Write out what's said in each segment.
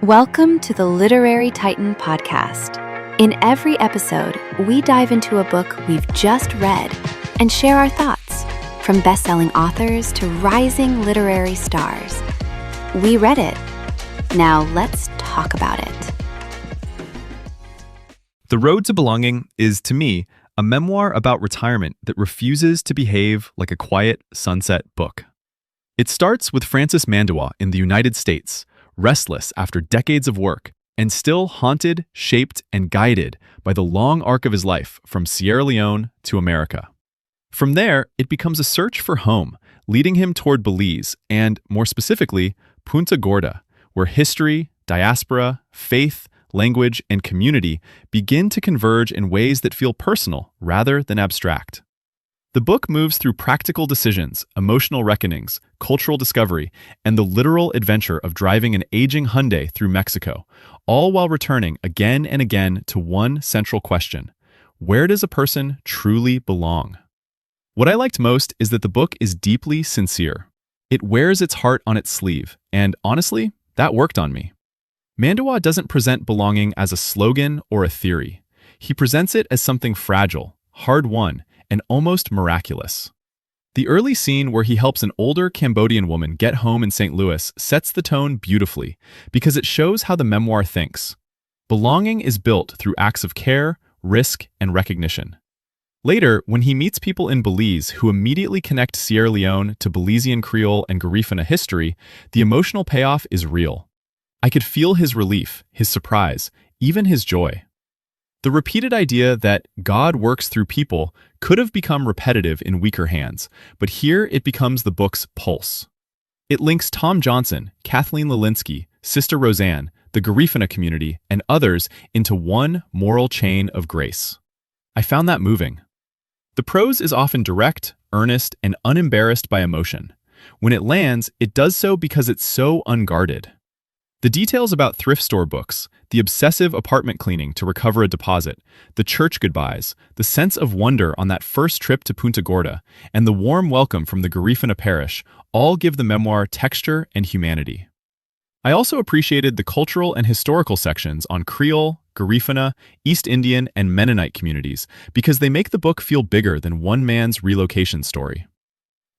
Welcome to the Literary Titan podcast. In every episode, we dive into a book we've just read and share our thoughts, from best-selling authors to rising literary stars. We read it. Now let's talk about it. The Road to Belonging is, to me, a memoir about retirement that refuses to behave like a quiet sunset book. It starts with Francis Mandewah in the United States, restless after decades of work, and still haunted, shaped, and guided by the long arc of his life from Sierra Leone to America. From there, it becomes a search for home, leading him toward Belize and, more specifically, Punta Gorda, where history, diaspora, faith, language, and community begin to converge in ways that feel personal rather than abstract. The book moves through practical decisions, emotional reckonings, cultural discovery, and the literal adventure of driving an aging Hyundai through Mexico, all while returning again and again to one central question: where does a person truly belong? What I liked most is that the book is deeply sincere. It wears its heart on its sleeve, and honestly, that worked on me. Mandewah doesn't present belonging as a slogan or a theory. He presents it as something fragile, hard-won, and almost miraculous. The early scene where he helps an older Cambodian woman get home in St. Louis sets the tone beautifully because it shows how the memoir thinks. Belonging is built through acts of care, risk, and recognition. Later, when he meets people in Belize who immediately connect Sierra Leone to Belizean Creole and Garifuna history, the emotional payoff is real. I could feel his relief, his surprise, even his joy. The repeated idea that God works through people could have become repetitive in weaker hands, but here it becomes the book's pulse. It links Tom Johnson, Kathleen Lilinski, Sister Roseanne, the Garifuna community, and others into one moral chain of grace. I found that moving. The prose is often direct, earnest, and unembarrassed by emotion. When it lands, it does so because it's so unguarded. The details about thrift store books, the obsessive apartment cleaning to recover a deposit, the church goodbyes, the sense of wonder on that first trip to Punta Gorda, and the warm welcome from the Garifuna parish all give the memoir texture and humanity. I also appreciated the cultural and historical sections on Creole, Garifuna, East Indian, and Mennonite communities because they make the book feel bigger than one man's relocation story.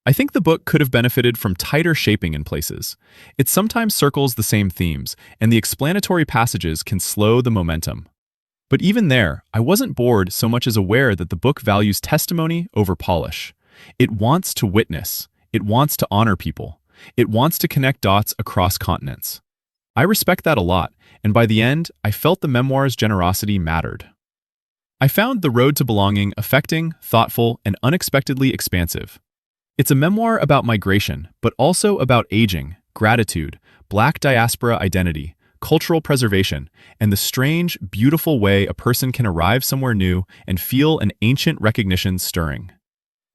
I think the book could have benefited from tighter shaping in places. It sometimes circles the same themes, and the explanatory passages can slow the momentum. But even there, I wasn't bored so much as aware that the book values testimony over polish. It wants to witness. It wants to honor people. It wants to connect dots across continents. I respect that a lot, and by the end, I felt the memoir's generosity mattered. I found The Road to Belonging affecting, thoughtful, and unexpectedly expansive. It's a memoir about migration, but also about aging, gratitude, Black diaspora identity, cultural preservation, and the strange, beautiful way a person can arrive somewhere new and feel an ancient recognition stirring.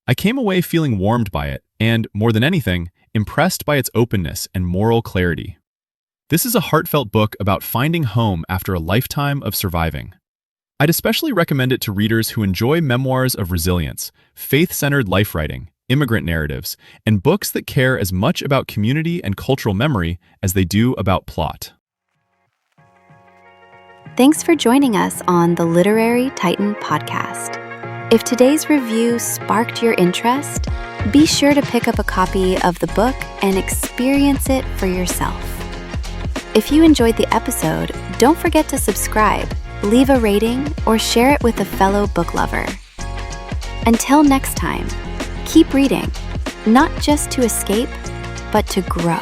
I came away feeling warmed by it and, more than anything, impressed by its openness and moral clarity. This is a heartfelt book about finding home after a lifetime of surviving. I'd especially recommend it to readers who enjoy memoirs of resilience, faith-centered life writing, immigrant narratives, and books that care as much about community and cultural memory as they do about plot. Thanks for joining us on the Literary Titan podcast. If today's review sparked your interest, be sure to pick up a copy of the book and experience it for yourself. If you enjoyed the episode, don't forget to subscribe, leave a rating, or share it with a fellow book lover. Until next time, keep reading, not just to escape, but to grow.